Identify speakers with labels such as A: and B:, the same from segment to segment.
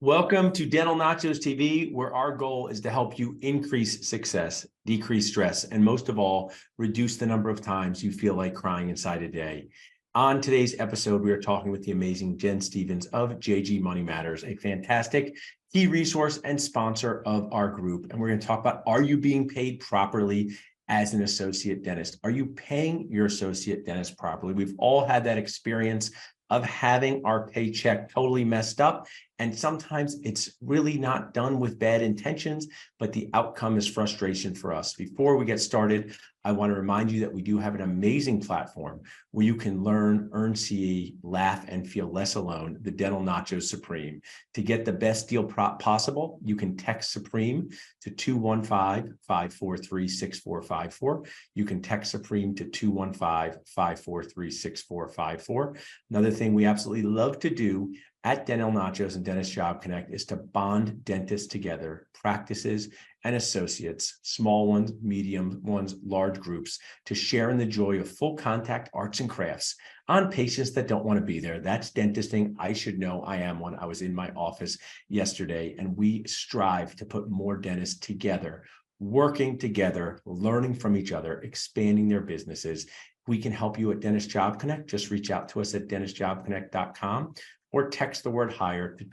A: Welcome to Dental Nachos TV, where our goal is to help you increase success, decrease stress, and most of all, reduce the number of times you feel like crying inside a day. On today's episode, we are talking with the amazing Jen Stevens of JG Money Matters, a fantastic key resource and sponsor of our group. And we're going to talk about, are you being paid properly as an associate dentist? Are you paying your associate dentist properly? We've all had that experience of having our paycheck totally messed up. And sometimes it's really not done with bad intentions, but the outcome is frustration for us. Before we get started, I want to remind you that we do have an amazing platform where you can learn, earn CE, laugh, and feel less alone, the Dental Nachos Supreme. To get the best deal possible, you can text Supreme to 215-543-6454. You can text Supreme to 215-543-6454. Another thing we absolutely love to do at Dental Nachos and Dentist Job Connect is to bond dentists together, practices and associates, small ones, medium ones, large groups, to share in the joy of full contact arts and crafts on patients that don't want to be there. That's dentisting. I should know. I am one. I was in my office yesterday, and we strive to put more dentists together, working together, learning from each other, expanding their businesses. We can help you at Dentist Job Connect. Just reach out to us at dentistjobconnect.com. or text the word hire to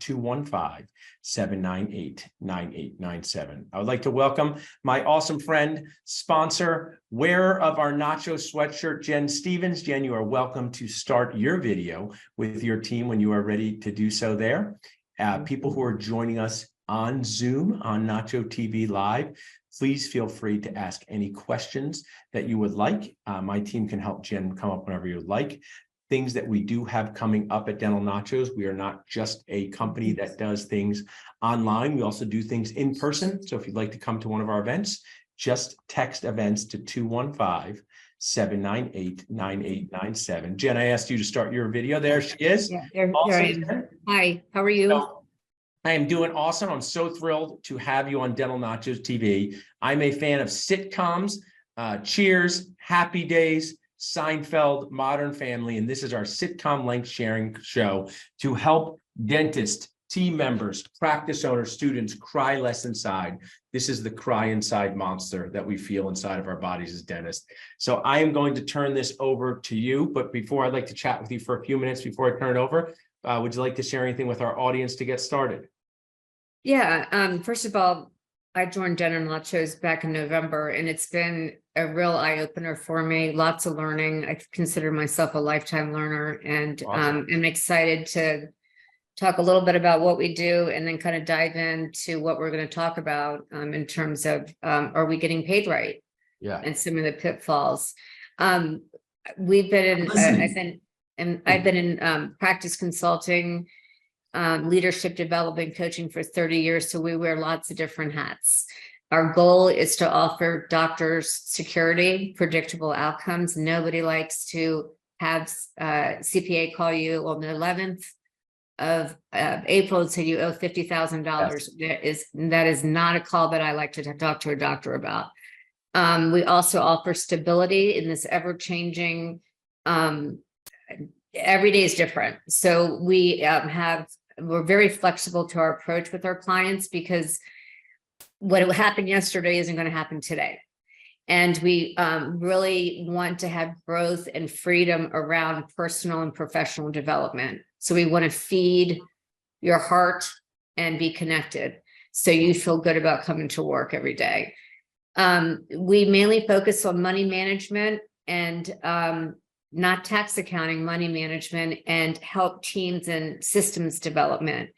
A: 215-798-9897. I would like to welcome my awesome friend, sponsor, wearer of our Nachos sweatshirt, Jen Stevens. Jen, you are welcome to start your video with your team when you are ready to do so there. People who are joining us on Zoom, on Nacho TV Live, please feel free to ask any questions that you would like. My team can help Jen come up whenever you would like. Things that we do have coming up at Dental Nachos. We are not just a company that does things online. We also do things in person. So if you'd like to come to one of our events, just text events to 215-798-9897. Jen, I asked you to start your video. There she is.
B: Yeah, there I am.
A: Jen.
B: Hi, how are you?
A: So, I am doing awesome. I'm so thrilled to have you on Dental Nachos TV. I'm a fan of sitcoms, Cheers, Happy Days, Seinfeld, Modern Family, and this is our sitcom length sharing show to help dentists, team members, practice owners, students cry less inside. This is the cry inside monster that we feel inside of our bodies as dentists. So I am going to turn this over to you, but before, I'd like to chat with you for a few minutes before I turn it over. Would you like to share anything with our audience to get started?
B: Yeah, first of all, I joined Dental Nachos back in November, and it's been a real eye-opener for me. Lots of learning. I consider myself a lifetime learner, and
A: Awesome.
B: I'm excited to talk a little bit about what we do and then kind of dive into what we're going to talk about in terms of are we getting paid right?
A: Yeah.
B: And some of the pitfalls. We've been in, I've been in practice consulting, leadership development, coaching for 30 years. So we wear lots of different hats. Our goal is to offer doctors security, predictable outcomes. Nobody likes to have CPA call you on the 11th of April and say you owe $50,000. Yes. That is not a call that I like to talk to a doctor about. We also offer stability in this ever-changing, every day is different. So we're very flexible to our approach with our clients, because what happened yesterday isn't going to happen today. And we really want to have growth and freedom around personal and professional development. So we want to feed your heart and be connected, so you feel good about coming to work every day. We mainly focus on money management and not tax accounting, money management, and help teams and systems development.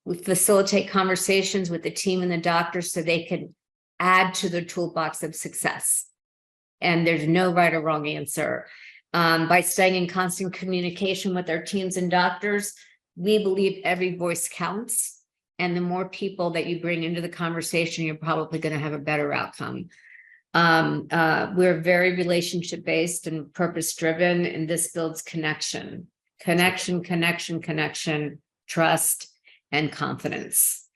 B: We facilitate conversations with the team and the doctors so they can add to the toolbox of success. And there's no right or wrong answer. By staying in constant communication with our teams and doctors, we believe every voice counts. And the more people that you bring into the conversation, you're probably going to have a better outcome. We're very relationship-based and purpose-driven, and this builds connection, trust, and confidence.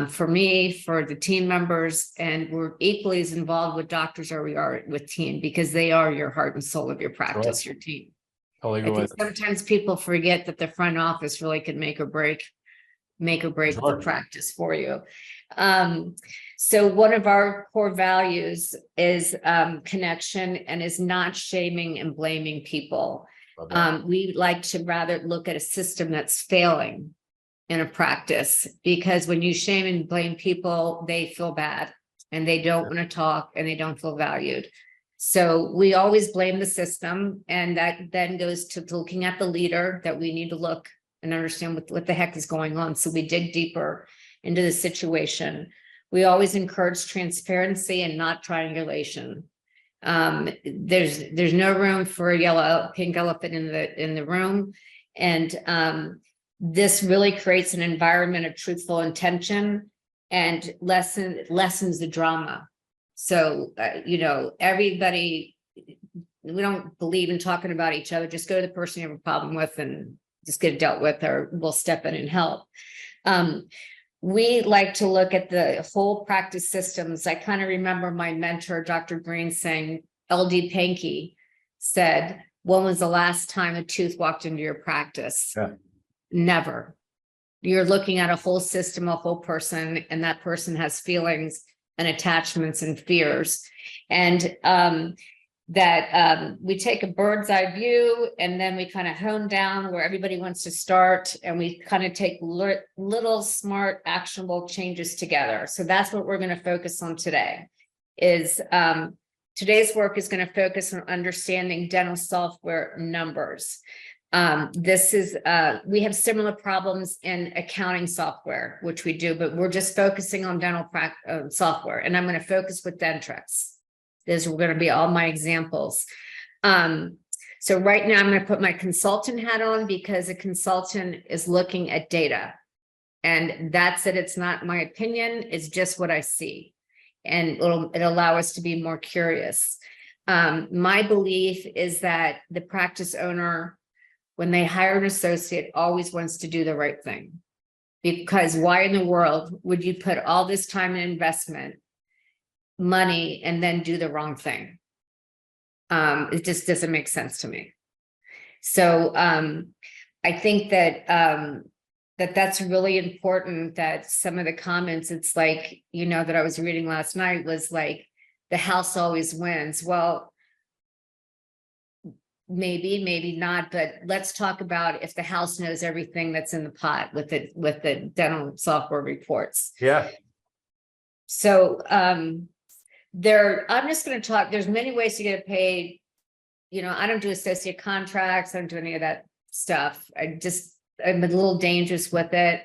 B: For me, for the team members, and we're equally as involved with doctors as we are with team, because they are your heart and soul of your practice, your team. I think sometimes people forget that the front office really can make or break make or break the
A: Sure.
B: practice for you. So one of our core values is connection and is not shaming and blaming people.
A: Love that.
B: We like to rather look at a system that's failing in a practice, because when you shame and blame people, they feel bad and they don't want to talk and they don't feel valued. So we always blame the system, and that then goes to looking at the leader, that we need to look and understand what the heck is going on. So we dig deeper into the situation. We always encourage transparency and not triangulation. There's no room for a pink elephant in the room. And this really creates an environment of truthful intention and lessens the drama. So, everybody, we don't believe in talking about each other. Just go to the person you have a problem with and just get it dealt with, or we'll step in and help. We like to look at the whole practice systems. I kind of remember my mentor, Dr. Green, saying, LD Pankey said, when was the last time a tooth walked into your practice?
A: Yeah.
B: Never. You're looking at a whole system, a whole person, and that person has feelings and attachments and fears. And we take a bird's eye view, and then we kind of hone down where everybody wants to start, and we kind of take little smart, actionable changes together. So that's what we're going to focus on today. Today's work is going to focus on understanding dental software numbers. We have similar problems in accounting software, which we do, but we're just focusing on dental software, and I'm going to focus with Dentrix. These are going to be all my examples. So right now I'm going to put my consultant hat on, because a consultant is looking at data, and that's it. It's not my opinion. It's just what I see, and it'll allow us to be more curious. My belief is that the practice owner, when they hire an associate, always wants to do the right thing, because why in the world would you put all this time and investment, money, and then do the wrong thing? It just doesn't make sense to me. So I think that that's really important, that some of the comments, it's like, that I was reading last night was like, the house always wins. Well, maybe not, but let's talk about if the house knows everything that's in the pot with the dental software reports.
A: Yeah.
B: So I'm just going to talk, there's many ways to get paid. I don't do associate contracts. I don't do any of that stuff. I'm a little dangerous with it.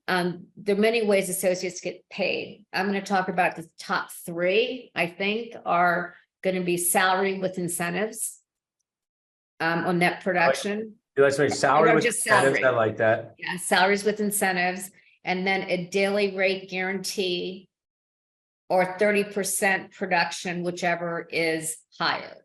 B: There are many ways associates get paid. I'm going to talk about the top three, I think, are going to be salary with incentives on net production.
A: Let's say salary with
B: just
A: incentives.
B: salary.
A: I like that.
B: Yeah, salaries with incentives, and then a daily rate guarantee, or 30% production, whichever is higher.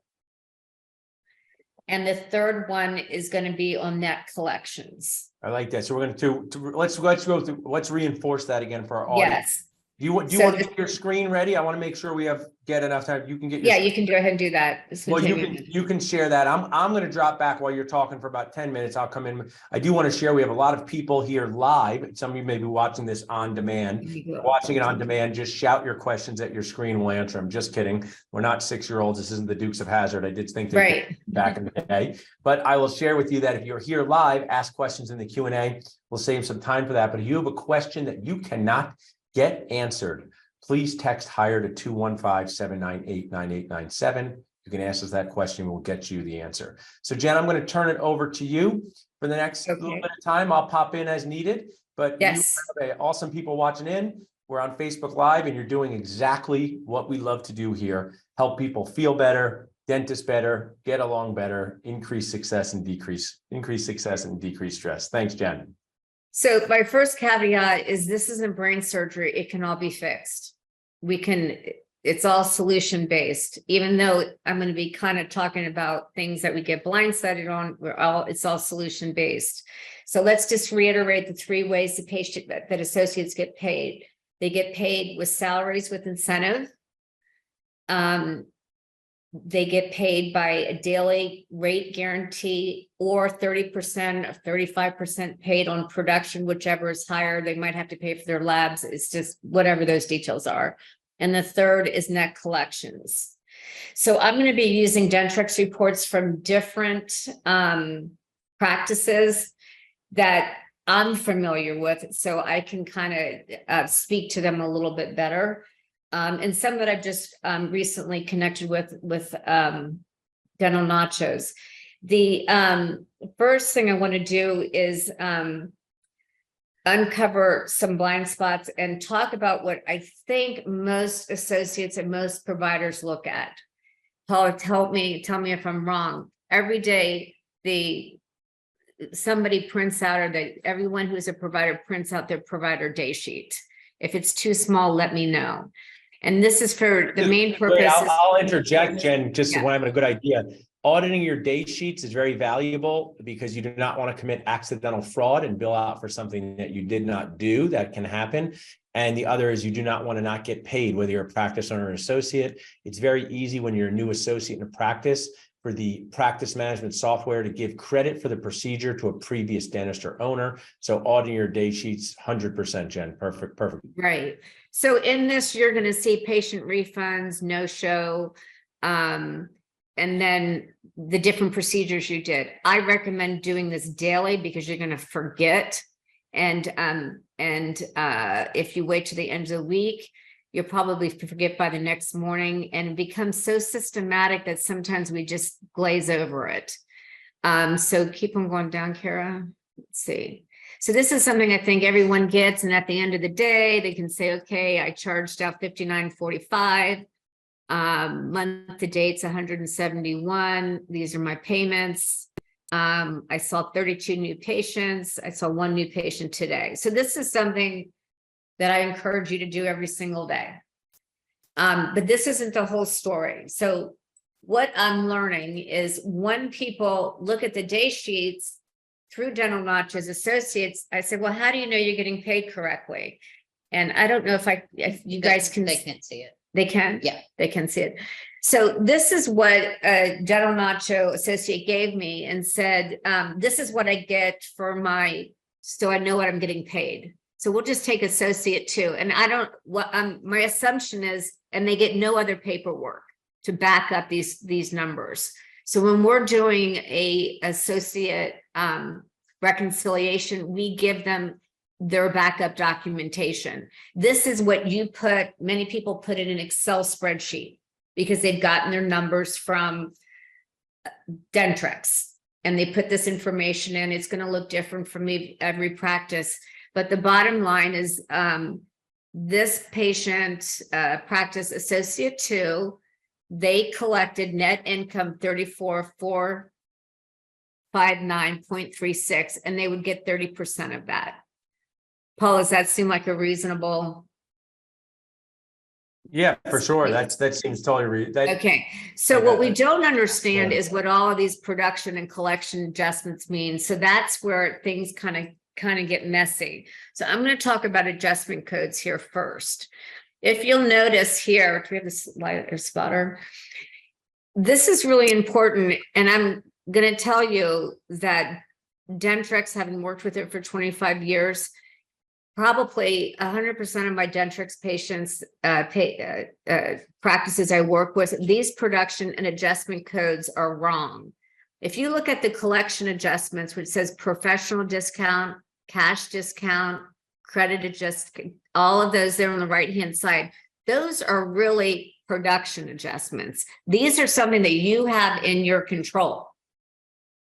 B: And the third one is going to be on net collections.
A: I like that. So we're going to let's go through. Let's reinforce that again for our audience.
B: Yes.
A: Do you want to get your screen ready? I want to make sure we get enough time. You can get your
B: you can go ahead and do that.
A: Well, you can share that. I'm going to drop back while you're talking for about 10 minutes. I'll come in. I do want to share. We have a lot of people here live. Some of you may be watching this on demand. Watching it on demand, just shout your questions at your screen. We'll answer them. Just kidding. We're not 6-year-olds. This isn't the Dukes of Hazzard. I did think they back in the day. But I will share with you that if you're here live, ask questions in the Q&A. We'll save some time for that. But if you have a question that you cannot get answered, please text HIRE to 215-798-9897. You can ask us that question. We'll get you the answer. So Jen, I'm going to turn it over to you for the next little bit of time. I'll pop in as needed, but
B: yes,
A: you have awesome people watching in. We're on Facebook Live, and you're doing exactly what we love to do here. Help people feel better, dentist better, get along better, increase success and decrease stress. Thanks, Jen.
B: So my first caveat is this isn't brain surgery. It can all be fixed. It's all solution based, even though I'm going to be kind of talking about things that we get blindsided on. It's all solution based. So let's just reiterate the three ways that associates get paid. They get paid with salaries with incentive. they get paid by a daily rate guarantee or 30% of 35% paid on production, whichever is higher. They might have to pay for their labs. It's just whatever those details are. And the third is net collections. So I'm going to be using Dentrix reports from different practices that I'm familiar with, so I can kind of speak to them a little bit better. And some that I've just recently connected with Dental Nachos. The first thing I want to do is uncover some blind spots and talk about what I think most associates and most providers look at. Paul, tell me if I'm wrong. Every day, somebody prints out, or everyone who's a provider prints out their provider day sheet. If it's too small, let me know. And this is for the main purpose.
A: I'll interject, Jen, just when I'm a good idea. Auditing your day sheets is very valuable because you do not want to commit accidental fraud and bill out for something that you did not do. That can happen. And the other is you do not want to not get paid, whether you're a practice owner or associate. It's very easy when you're a new associate in a practice for the practice management software to give credit for the procedure to a previous dentist or owner. So auditing your day sheets, 100%, Jen. Perfect.
B: Right. So in this, you're going to see patient refunds, no-show, and then the different procedures you did. I recommend doing this daily because you're going to forget. And if you wait to the end of the week, you'll probably forget by the next morning, and it becomes so systematic that sometimes we just glaze over it. So keep on going down, Kara. Let's see. So this is something I think everyone gets, and at the end of the day, they can say, okay, I charged out $59.45. Month to date's 171. These are my payments. I saw 32 new patients. I saw 1 new patient today. So this is something that I encourage you to do every single day. But this isn't the whole story. So what I'm learning is when people look at the day sheets through Dental Nachos associates, I said, well, how do you know you're getting paid correctly? And I don't know if you guys can.
C: They can't see it.
B: They can?
C: Yeah.
B: They can see it. So this is what a Dental Nacho associate gave me and said, this is what I get for so I know what I'm getting paid. So we'll just take associate 2. And I don't, my assumption is, and they get no other paperwork to back up these numbers. So when we're doing a associate reconciliation, we give them their backup documentation. This is what you put, many people put in an Excel spreadsheet because they've gotten their numbers from Dentrix and they put this information in. It's going to look different from every practice. But the bottom line is this patient, practice associate 2, they collected net income 34,459.36, and they would get 30% of that. Paul, does that seem like a reasonable?
A: Yeah, for sure. That seems totally
B: okay. So what we don't understand is what all of these production and collection adjustments mean. So that's where things kind of get messy. So I'm going to talk about adjustment codes here first. If you'll notice here, do we have this light or spotter? This is really important. And I'm going to tell you that Dentrix, having worked with it for 25 years, probably 100% of my Dentrix patients, practices I work with, these production and adjustment codes are wrong. If you look at the collection adjustments, which says professional discount, cash discount, credit adjustment, all of those there on the right-hand side, those are really production adjustments. These are something that you have in your control.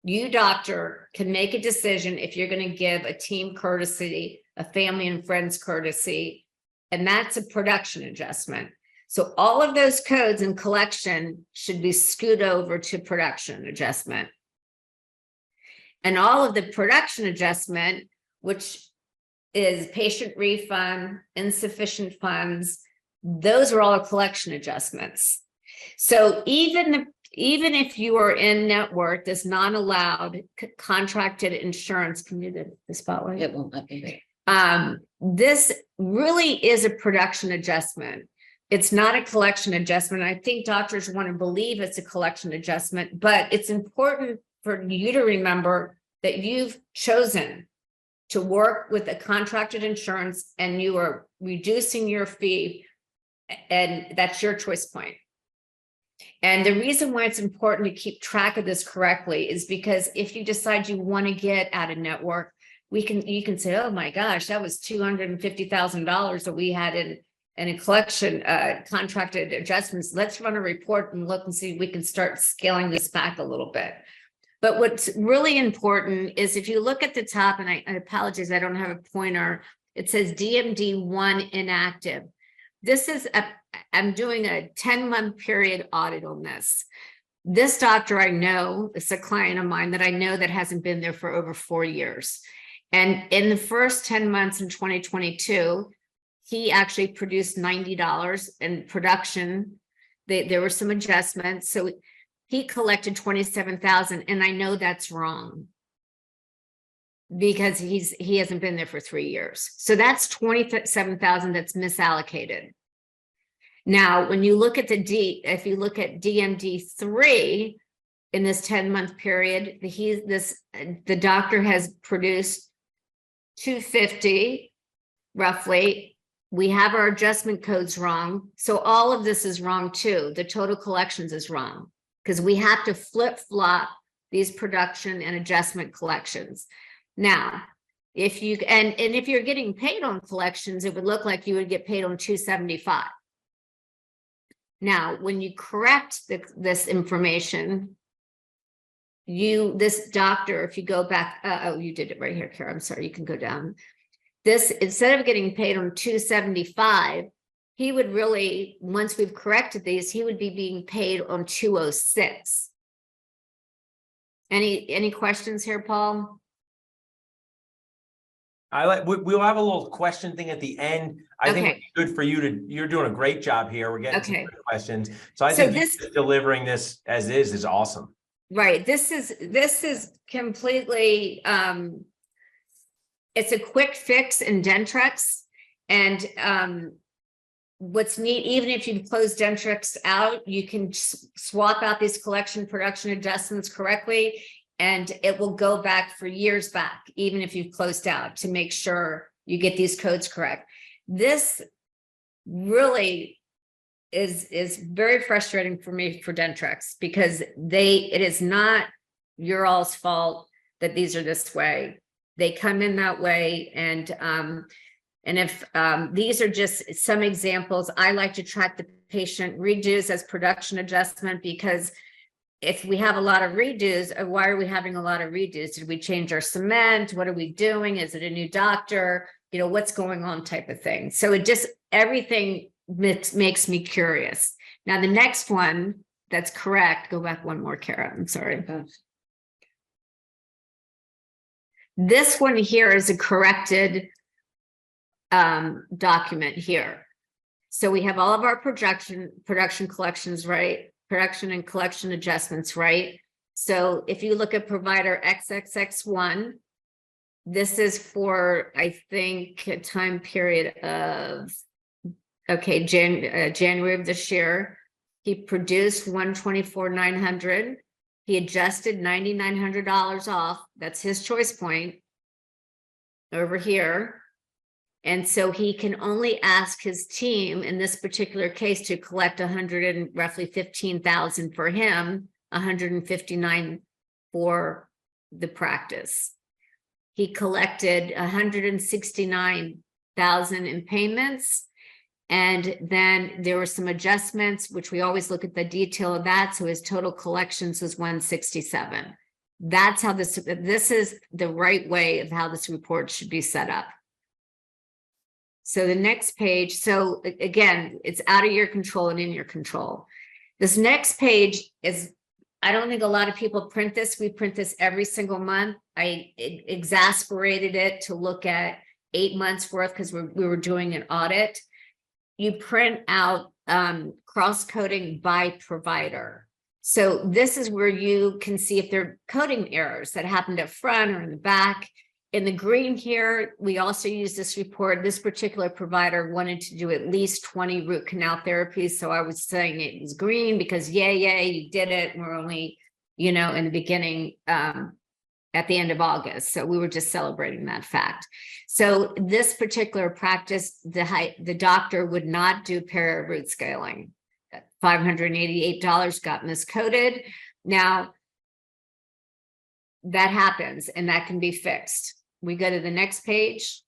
B: You, doctor, can make a decision if you're going to give a team courtesy, a family and friends courtesy, and that's a production adjustment. So all of those codes in collection should be scooted over to production adjustment. And all of the production adjustment, which is patient refund, insufficient funds, those are all collection adjustments. So even if you are in network, this non-allowed contracted insurance, can you do the spotlight?
C: It won't let me.
B: This really is a production adjustment. It's not a collection adjustment. I think doctors want to believe it's a collection adjustment, but it's important for you to remember that you've chosen to work with a contracted insurance and you are reducing your fee, and that's your choice point. And the reason why it's important to keep track of this correctly is because if you decide you want to get out of network, you can say, oh my gosh, that was $250,000 that we had in a collection contracted adjustments. Let's run a report and look and see if we can start scaling this back a little bit. But what's really important is if you look at the top, and I apologize, I don't have a pointer, it says DMD1 inactive. This is I'm doing a 10-month period audit on this. This doctor I know, it's a client of mine that I know that hasn't been there for over 4 years. And in the first 10 months in 2022, he actually produced $90 in production. There were some adjustments. So he collected $27,000, and I know that's wrong because he hasn't been there for 3 years. So that's $27,000 that's misallocated. Now, when you look at if you look at DMD3 in this 10-month period, the doctor has produced $250 roughly. We have our adjustment codes wrong. So all of this is wrong too. The total collections is wrong because we have to flip-flop these production and adjustment collections. Now, if you and if you're getting paid on collections, it would look like you would get paid on 275. Now, when you correct this information, this doctor, if you go back, oh, you did it right here, Kara. I'm sorry, you can go down. This, instead of getting paid on 275, he would really, once we've corrected these, he would be being paid on 206. Any questions here, Paul?
A: We'll have a little question thing at the end. I think it's good for you you're doing a great job here. We're getting some good questions. So I think delivering this as is awesome.
B: Right. This is completely, it's a quick fix in Dentrix. And what's neat, even if you close Dentrix out, you can swap out these collection production adjustments correctly. And it will go back for years back, even if you've closed out, to make sure you get these codes correct. This really is very frustrating for me for Dentrix because it is not your all's fault that these are this way. They come in that way. And if these are just some examples, I like to track the patient redos as production adjustment because if we have a lot of redos, why are we having a lot of redos? Did we change our cement? What are we doing? Is it a new doctor? You know, what's going on type of thing. So it just, everything makes me curious. Now, the next one that's correct, go back one more, Kara, I'm sorry. This one here is a corrected document here. So we have all of our production collections, right? Production and collection adjustments, right? So if you look at provider XXX1, this is for, I think, a time period of, January of this year. He produced $124,900. He adjusted $9,900 off. That's his choice point over here. And so he can only ask his team in this particular case to collect roughly 15,000 for him, 159 for the practice. He collected 169,000 in payments. And then there were some adjustments, which we always look at the detail of that. So his total collections was 167. That's how this is the right way of how this report should be set up. So the next page, so again, it's out of your control and in your control. This next page is, I don't think a lot of people print this. We print this every single month. I exasperated it to look at 8 months worth because we were doing an audit. You print out cross-coding by provider. So this is where you can see if there are coding errors that happened up front or in the back. In the green here, we also use this report. This particular provider wanted to do at least 20 root canal therapies. So I was saying it was green because yay, you did it. We're only, in the beginning, at the end of August. So we were just celebrating that fact. So this particular practice, the doctor would not do para-root scaling. $588 got miscoded. Now, that happens and that can be fixed. We go to the next page.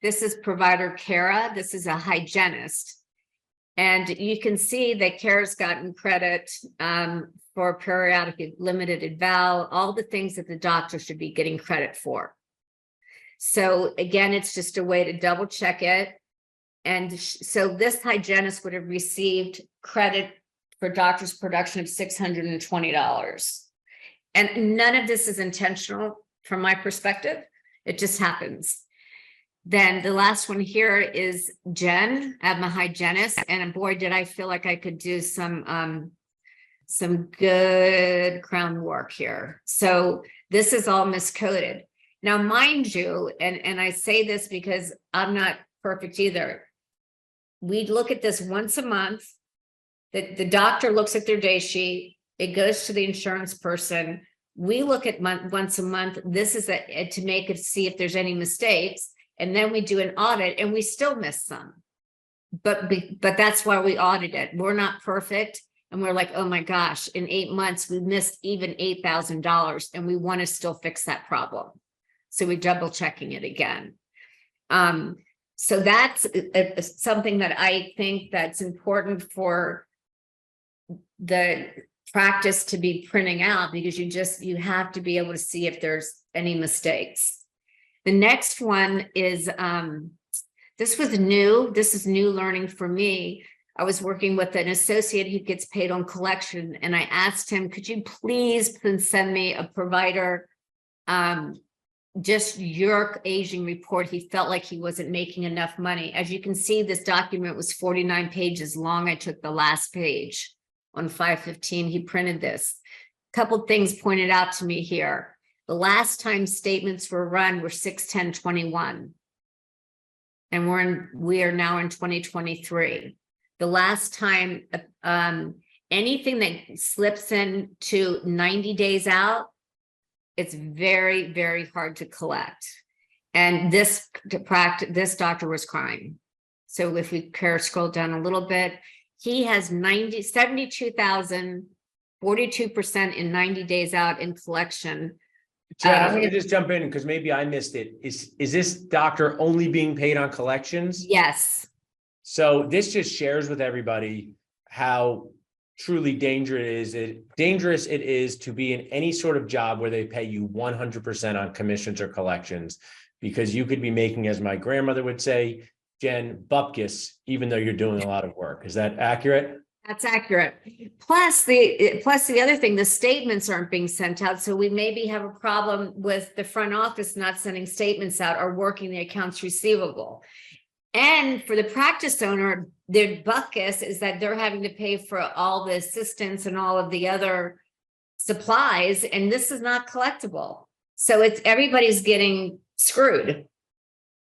B: This is provider Kara. This is a hygienist. And you can see that Kara's gotten credit for periodic limited eval, all the things that the doctor should be getting credit for. So again, it's just a way to double check it. And so this hygienist would have received credit for doctor's production of $620. And none of this is intentional from my perspective. It just happens. Then the last one here is Jen. I'm a hygienist, and boy, did I feel like I could do some good crown work here. So this is all miscoded. Now, mind you, and I say this because I'm not perfect either. We look at this once a month. The doctor looks at their day sheet. It goes to the insurance person. We look at once a month. This is to make it see if there's any mistakes. And then we do an audit and we still miss some. But that's why we audit it. We're not perfect. And we're like, oh my gosh, in 8 months, we missed even $8,000 and we want to still fix that problem. So we're double checking it again. So that's something that I think that's important for the practice to be printing out, because you have to be able to see if there's any mistakes. The next one is, this was new. This is new learning for me. I was working with an associate who gets paid on collection, and I asked him, could you please send me a provider, just your aging report. He felt like he wasn't making enough money. As you can see, this document was 49 pages long. I took the last page on 5/15. He printed this. A couple things pointed out to me here. The last time statements were run were 6/10/21. And we are now in 2023. The last time anything that slips in to 90 days out, it's very, very hard to collect. And this doctor was crying. So if we scroll down a little bit, he has 72,000, 42% in 90 days out in collection.
A: Jen, I'm going to just jump in because maybe I missed it. Is this doctor only being paid on collections?
B: Yes.
A: So this just shares with everybody how truly dangerous it is to be in any sort of job where they pay you 100% on commissions or collections, because you could be making, as my grandmother would say, Jen, bupkis, even though you're doing a lot of work. Is that accurate?
B: That's accurate. Plus the other thing, the statements aren't being sent out. So we maybe have a problem with the front office not sending statements out or working the accounts receivable. And for the practice owner, their bupkis is that they're having to pay for all the assistance and all of the other supplies, and this is not collectible. So everybody's getting screwed.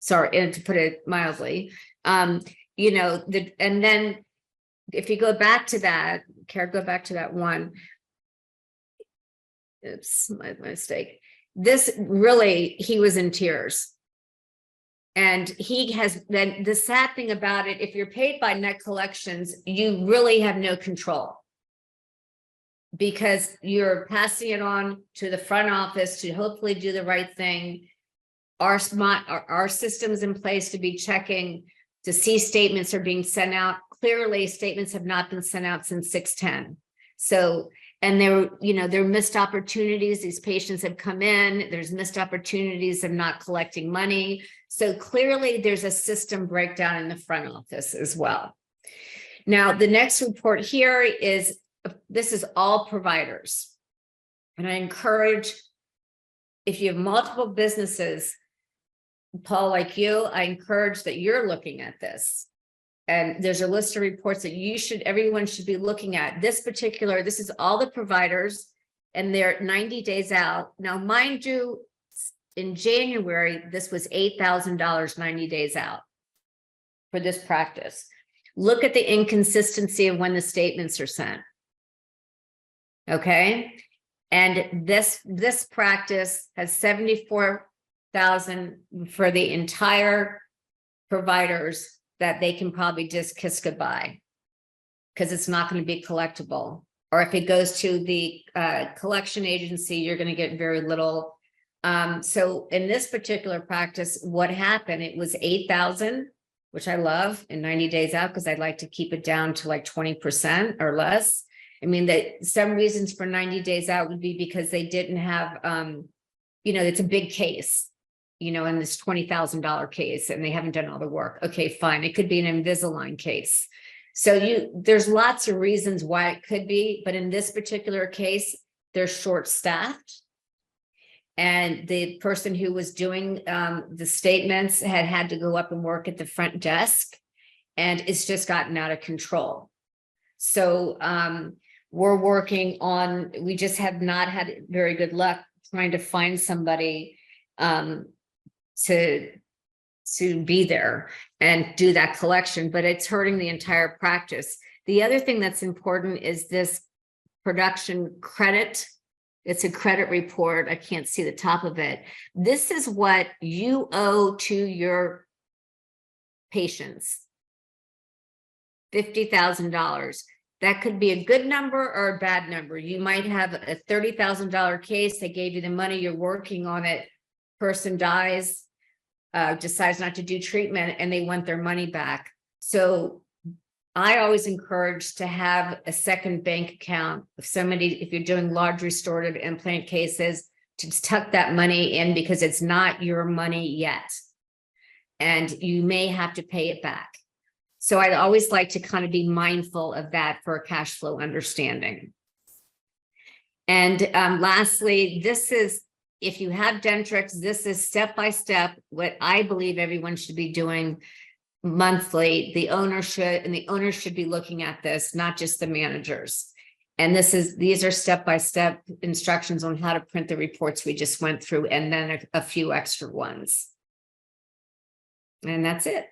B: Sorry, to put it mildly. And then if you go back to that, Kara, go back to that one. Oops, my mistake. This really, he was in tears. And then the sad thing about it, if you're paid by net collections, you really have no control, because you're passing it on to the front office to hopefully do the right thing. Our systems in place to be checking to see statements are being sent out. Clearly, statements have not been sent out since 6/10. So, and there are missed opportunities. These patients have come in. There's missed opportunities of not collecting money. So clearly, there's a system breakdown in the front office as well. Now, the next report here is, this is all providers. And I encourage, if you have multiple businesses, Paul, like you, I encourage that you're looking at this. And there's a list of reports that everyone should be looking at. This is all the providers. and they're 90 days out. Now, mind you, in January, this was $8,000 90 days out for this practice. Look at the inconsistency of when the statements are sent. Okay. And this practice has 74,000 for the entire providers that they can probably just kiss goodbye because it's not going to be collectible. Or if it goes to the collection agency, you're going to get very little. So in this particular practice, what happened, it was 8,000, which I love, in 90 days out, because I'd like to keep it down to like 20% or less. I mean, that some reasons for 90 days out would be because they didn't have, it's a big case, in this $20,000 case, and they haven't done all the work. Okay, fine. It could be an Invisalign case. So there's lots of reasons why it could be, but in this particular case, they're short-staffed. And the person who was doing the statements had to go up and work at the front desk, and it's just gotten out of control. So we're working on, we just have not had very good luck trying to find somebody to be there and do that collection, but it's hurting the entire practice. The other thing that's important is this production credit. It's a credit report. I can't see the top of it. This is what you owe to your patients. $50,000. That could be a good number or a bad number. You might have a $30,000 case. They gave you the money, you're working on it. Person dies, decides not to do treatment, and they want their money back. So I always encourage to have a second bank account. If you're doing large restorative implant cases, to tuck that money in, because it's not your money yet. And you may have to pay it back. So I'd always like to kind of be mindful of that for a cash flow understanding. And lastly, this is, if you have Dentrix, this is step-by-step what I believe everyone should be doing monthly. The owner should be looking at this, not just the managers. And these are step-by-step instructions on how to print the reports we just went through, and then a few extra ones. And that's it.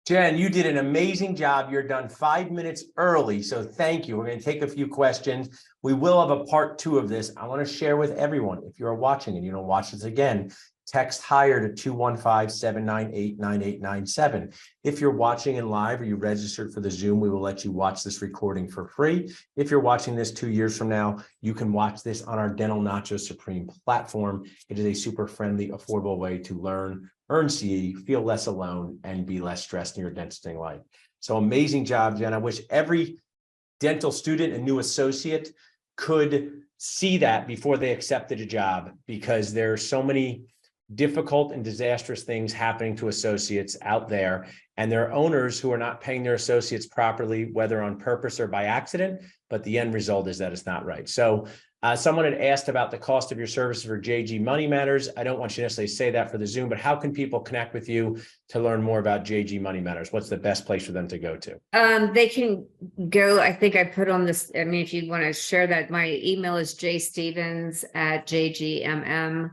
A: Jen, you did an amazing job. You're done 5 minutes early, so thank you. We're going to take a few questions. We will have a part 2 of this. I want to share with everyone, if you're watching and you don't watch this again, text higher to 215-798-9897. If you're watching in live or you registered for the Zoom, we will let you watch this recording for free. If you're watching this 2 years from now, you can watch this on our Dental Nachos Supreme platform. It is a super friendly, affordable way to learn, earn CE, feel less alone, and be less stressed in your dentistry life. So amazing job, Jen. I wish every dental student and new associate could see that before they accepted a job, because there are so many difficult and disastrous things happening to associates out there, and there are owners who are not paying their associates properly, whether on purpose or by accident, but the end result is that it's not right. So someone had asked about the cost of your services for JG Money Matters. I don't want you to necessarily say that for the Zoom, but how can people connect with you to learn more about JG Money Matters? What's the best place for them to go to?
B: They can go, I think I put on this, I mean, if you want to share that, my email is jstevens@JGMM.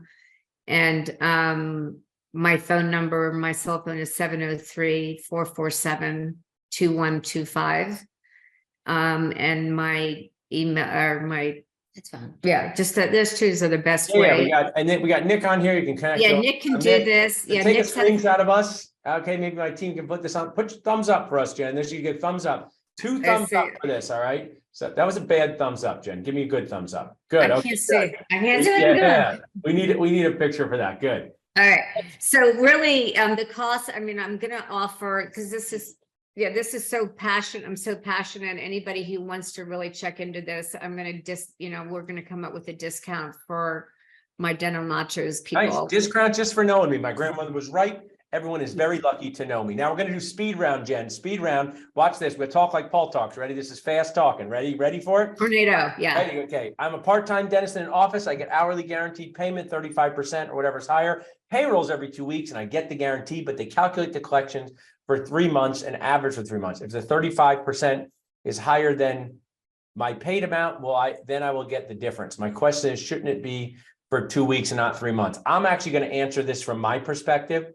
B: And my phone number, my cell phone is 703-447-2125. And my email, or my,
C: It's fine.
B: yeah, just that those two are the best
A: Yeah,
B: way.
A: we got Nick on here. You can connect.
B: Yeah, Nick can do this. Yeah,
A: take a
B: Nick's had-
A: screenshot of us. Okay, maybe my team can put this on. Put your thumbs up for us, Jen. This you get thumbs up. 2 thumbs up for this. All right. So that was a bad thumbs up, Jen. Give me a good thumbs up. Good.
B: I
A: Okay,
B: can't see.
A: good.
B: I can't see.
A: Yeah, we need a picture for that. Good.
B: All right. So really, the cost, I mean, I'm going to offer, because this is so passionate. I'm so passionate. Anybody who wants to really check into this, I'm going to we're going to come up with a discount for my Dental Nachos people.
A: Nice discount just for knowing me. My grandmother was right. Everyone is very lucky to know me. Now we're going to do speed round, Jen. Speed round. Watch this. We'll talk like Paul talks. Ready? This is fast talking. Ready for it?
B: Tornado. Yeah.
A: Ready? Okay. I'm a part-time dentist in an office. I get hourly guaranteed payment, 35% or whatever's higher. Payrolls every 2 weeks, and I get the guarantee, but they calculate the collections for 3 months and average for 3 months. If the 35% is higher than my paid amount, then I will get the difference. My question is, shouldn't it be for 2 weeks and not 3 months? I'm actually going to answer this from my perspective.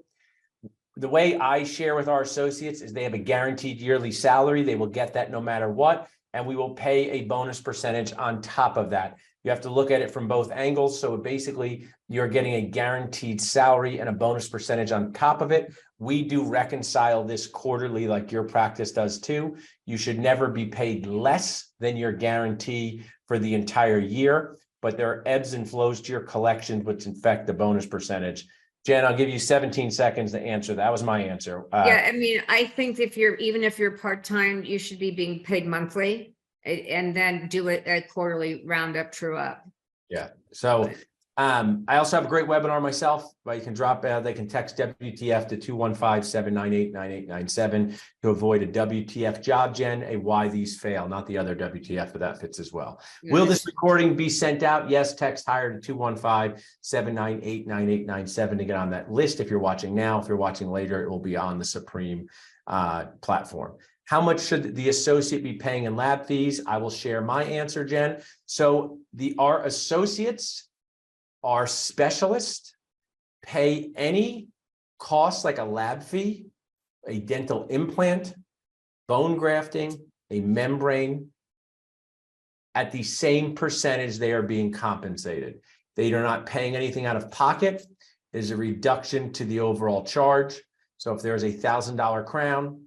A: The way I share with our associates is they have a guaranteed yearly salary. They will get that no matter what, and we will pay a bonus percentage on top of that. You have to look at it from both angles. So basically, you're getting a guaranteed salary and a bonus percentage on top of it. We do reconcile this quarterly like your practice does too. You should never be paid less than your guarantee for the entire year, but there are ebbs and flows to your collections which affect the bonus percentage. Jen, I'll give you 17 seconds to answer. That was my answer.
B: Yeah, I mean, I think even if you're part-time, you should be being paid monthly and then do a quarterly roundup true up.
A: Yeah. So I also have a great webinar myself, but you can they can text WTF to 215-798-9897 to avoid a WTF job, Jen, a why these fail, not the other WTF, but that fits as well. Nice. Will this recording be sent out? Yes, text higher to 215-798-9897 to get on that list. If you're watching now, if you're watching later, it will be on the Supreme platform. How much should the associate be paying in lab fees? I will share my answer, Jen. So our associates, our specialists pay any cost like a lab fee, a dental implant, bone grafting, a membrane, at the same percentage they are being compensated. They are not paying anything out of pocket. There's a reduction to the overall charge. So if there's a $1,000 crown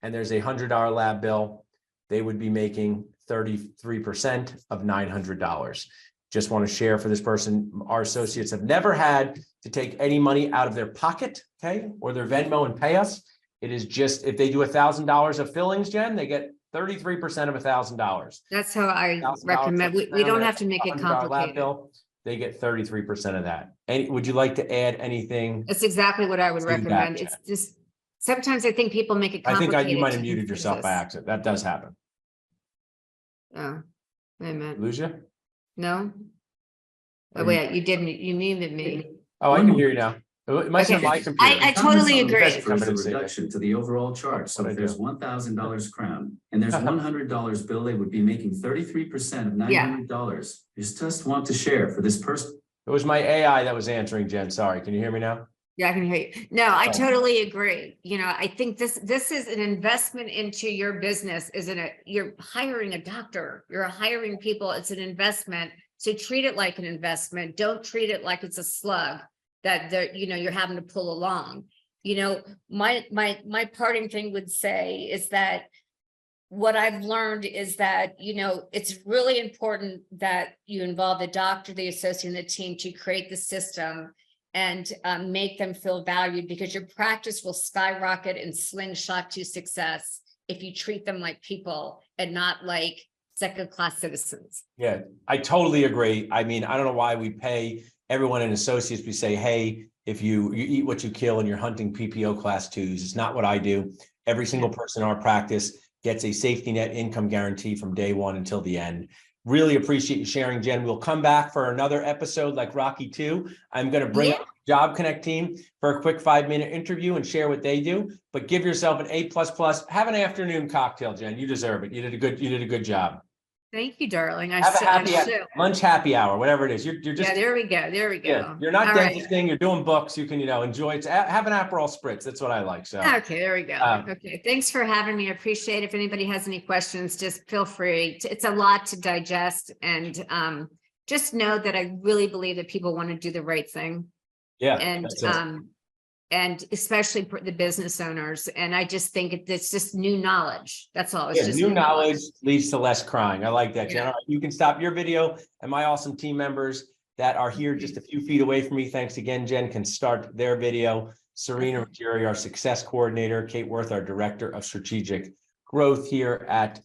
A: and there's a $100 lab bill, they would be making 33% of $900. Just want to share for this person, our associates have never had to take any money out of their pocket, okay, or their Venmo and pay us. It is just, if they do $1,000 of fillings, Jen, they get 33% of $1,000.
B: That's how I recommend. We don't have to make it complicated.
A: Bill, they get 33% of that. Would you like to add anything?
B: That's exactly what I would recommend. It's just, sometimes I think people make it complicated.
A: I think you might have muted yourself by accident. That does happen.
B: Oh, wait a minute.
A: Lose you?
B: No. Oh, wait, you didn't. You muted me.
A: Oh, I can hear you now. It might be my computer.
B: I totally agree.
C: First, a reduction to the overall charge. So if there's $1,000 crown and there's $100 bill, they would be making 33% of $900. You just want to share for this person.
A: It was my AI that was answering, Jen. Sorry. Can you hear me now?
B: Yeah, I can hear you. No, I totally agree. You know, I think this is an investment into your business, isn't it? You're hiring a doctor, you're hiring people. It's an investment. So treat it like an investment. Don't treat it like it's a slug that you're having to pull along. You know, my parting thing would say is that what I've learned is that, you know, it's really important that you involve the doctor, the associate, and the team to create the system and make them feel valued, because your practice will skyrocket and slingshot to success if you treat them like people and not like second-class citizens.
A: Yeah, I totally agree. I mean, I don't know why we pay everyone in associates. We say, hey, if you eat what you kill and you're hunting PPO class 2s, it's not what I do. Every single person in our practice gets a safety net income guarantee from day one until the end. Really appreciate you sharing, Jen. We'll come back for another episode like Rocky 2. I'm going to bring up the Job Connect team for a quick 5-minute interview and share what they do. But give yourself an A++. Have an afternoon cocktail, Jen. You deserve it. You did a good job.
B: Thank you, darling.
A: Have a lunch happy hour, whatever it is. You're just
B: there we go.
A: Yeah, you're not dentisting. You're doing books. You can enjoy it. Have an Aperol spritz. That's what I like. So
B: okay, there we go. Okay, thanks for having me. I appreciate it. If anybody has any questions, just feel free. It's a lot to digest, and just know that I really believe that people want to do the right thing.
A: Yeah,
B: and especially the business owners. And I just think it's just new knowledge. That's all. It's just
A: new knowledge leads to less crying. I like that, Jen. You can stop your video, and my awesome team members that are here just a few feet away from me. Thanks again, Jen, can start their video. Serena Ruggieri, our success coordinator, Kate Worth, our director of strategic growth here at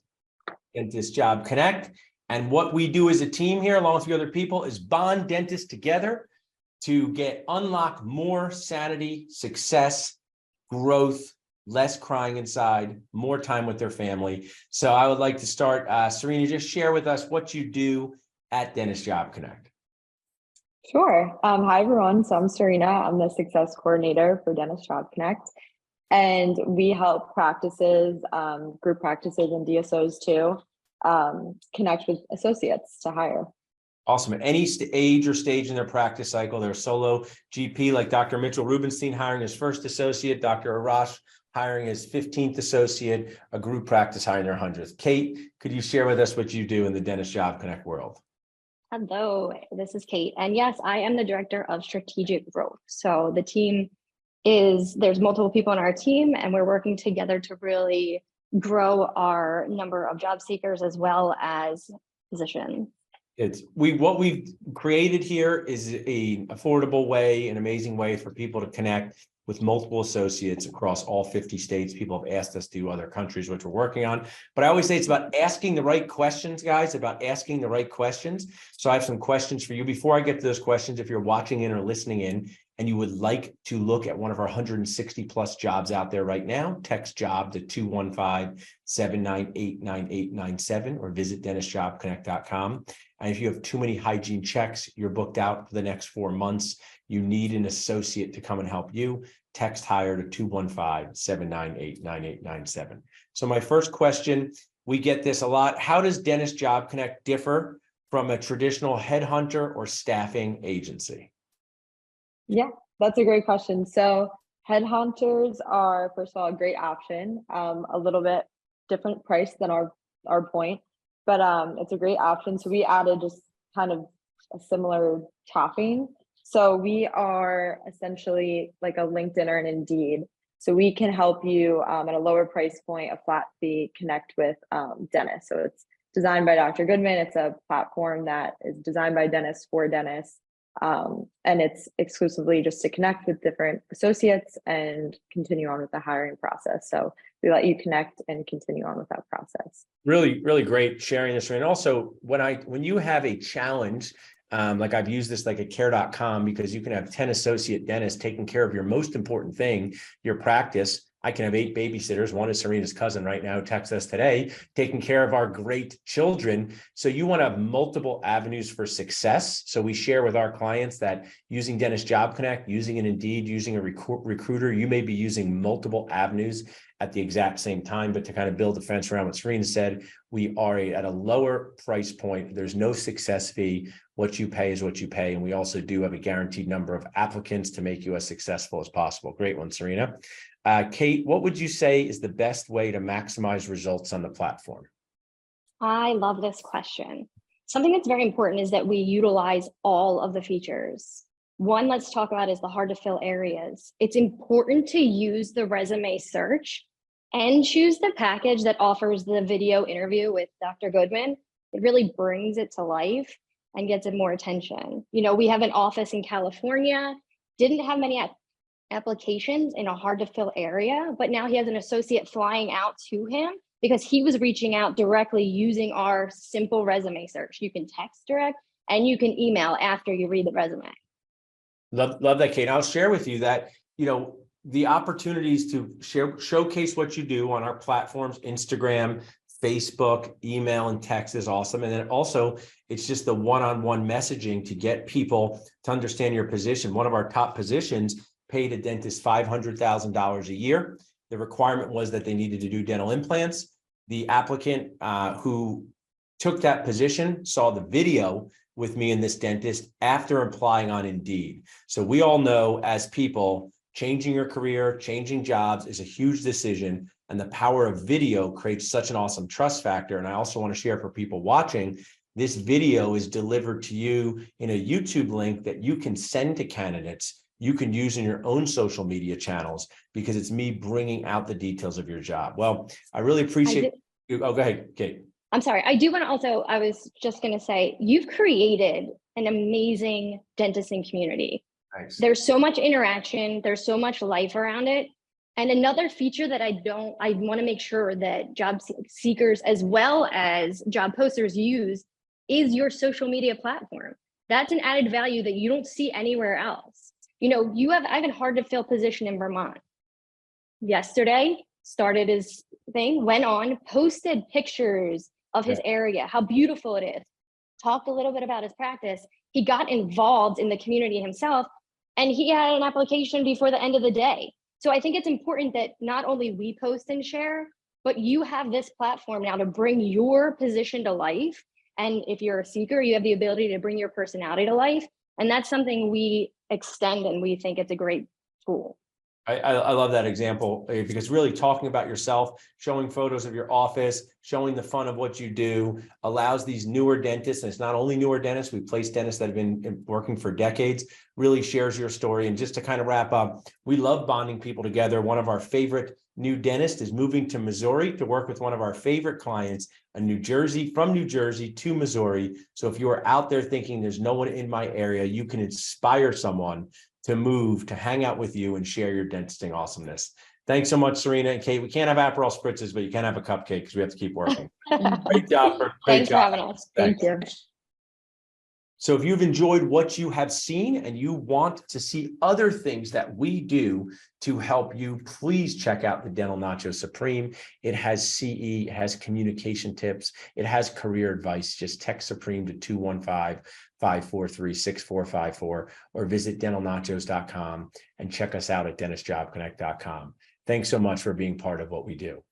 A: Dentist Job Connect. And what we do as a team here, along with a few other people, is bond dentists together to unlock more sanity, success, growth, less crying inside, more time with their family. So I would like to start, Serena, just share with us what you do at Dentist Job Connect.
D: Sure. Hi, everyone. So I'm Serena. I'm the success coordinator for Dentist Job Connect. And we help practices, group practices and DSOs too, connect with associates to hire.
A: Awesome. At any age or stage in their practice cycle, they're a solo GP like Dr. Mitchell Rubenstein hiring his first associate, Dr. Arash hiring his 15th associate, a group practice hiring their 100th. Kate, could you share with us what you do in the Dentist Job Connect world?
E: Hello, this is Kate. And yes, I am the director of strategic growth. So the team there's multiple people on our team, and we're working together to really grow our number of job seekers as well as positions.
A: What we've created here is a affordable way, an amazing way for people to connect with multiple associates across all 50 states. People have asked us to do other countries, which we're working on. But I always say it's about asking the right questions, guys, about asking the right questions. So I have some questions for you. Before I get to those questions, if you're watching in or listening in, and you would like to look at one of our 160 plus jobs out there right now, text job to 215-798-9897 or visit dentistjobconnect.com. And if you have too many hygiene checks, you're booked out for the next 4 months, you need an associate to come and help you, text hire to 215-798-9897. So my first question, we get this a lot. How does Dentist Job Connect differ from a traditional headhunter or staffing agency?
D: Yeah, that's a great question. So headhunters are, first of all, a great option, a little bit different price than our point, but it's a great option. So we added just kind of a similar topping. So we are essentially like a LinkedIn or an Indeed. So we can help you at a lower price point, a flat fee, connect with dentists. So it's designed by Dr. Goodman. It's a platform that is designed by dentists for dentists. And it's exclusively just to connect with different associates and continue on with the hiring process. So we let you connect and continue on with that process.
A: Really, really great sharing this. And also when you have a challenge, like I've used this like at care.com, because you can have 10 associate dentists taking care of your most important thing, your practice. I can have 8 babysitters. One is Serena's cousin right now, texts us today, taking care of our great children. So you want to have multiple avenues for success. So we share with our clients that using Dentist Job Connect, using an Indeed, using a recruiter, you may be using multiple avenues at the exact same time. But to kind of build a fence around what Serena said, we are at a lower price point. There's no success fee. What you pay is what you pay. And we also do have a guaranteed number of applicants to make you as successful as possible. Great one, Serena. Kate, what would you say is the best way to maximize results on the platform?
E: I love this question. Something that's very important is that we utilize all of the features. One, let's talk about is the hard to fill areas. It's important to use the resume search and choose the package that offers the video interview with Dr. Goodman. It really brings it to life and gets it more attention. You know, we have an office in California, didn't have many applications in a hard to fill area, but now he has an associate flying out to him because he was reaching out directly using our simple resume search. You can text direct and you can email after you read the resume.
A: Love that, Kate. I'll share with you that, you know, the opportunities to showcase what you do on our platforms, Instagram, Facebook, email, and text is awesome. And then also it's just the one-on-one messaging to get people to understand your position. One of our top positions paid a dentist $500,000 a year. The requirement was that they needed to do dental implants. The applicant who took that position saw the video with me and this dentist after applying on Indeed. So we all know as people, changing your career, changing jobs is a huge decision. And the power of video creates such an awesome trust factor. And I also want to share for people watching, this video is delivered to you in a YouTube link that you can send to candidates. You can use in your own social media channels because it's me bringing out the details of your job. Well, I really appreciate you. Oh, go ahead, Kate.
E: I'm sorry. I do want to also, I was just going to say, you've created an amazing dentisting community.
A: Thanks.
E: There's so much interaction. There's so much life around it. And another feature that I want to make sure that job seekers as well as job posters use is your social media platform. That's an added value that you don't see anywhere else. You know, I have a hard to fill position in Vermont. Yesterday, started his thing, went on, posted pictures of his area, how beautiful it is, talked a little bit about his practice. He got involved in the community himself, and he had an application before the end of the day. So I think it's important that not only we post and share, but you have this platform now to bring your position to life. And if you're a seeker, you have the ability to bring your personality to life. And that's something we extend, and we think it's a great tool.
A: I love that example, because really talking about yourself, showing photos of your office, showing the fun of what you do allows these newer dentists, and it's not only newer dentists, we place dentists that have been working for decades, really shares your story. And just to kind of wrap up, we love bonding people together. One of our favorite new dentists is moving to Missouri to work with one of our favorite clients, from New Jersey to Missouri. So if you are out there thinking there's no one in my area, you can inspire someone to move, to hang out with you and share your dentisting awesomeness. Thanks so much, Serena and Kate. We can't have Aperol spritzes, but you can have a cupcake because we have to keep working. Great job.
E: Thanks for having us.
D: Thank you.
A: So if you've enjoyed what you have seen and you want to see other things that we do to help you, please check out the Dental Nachos Supreme. It has CE, it has communication tips, it has career advice. Just text Supreme to 215-543-6454 or visit dentalnachos.com and check us out at dentistjobconnect.com. Thanks so much for being part of what we do.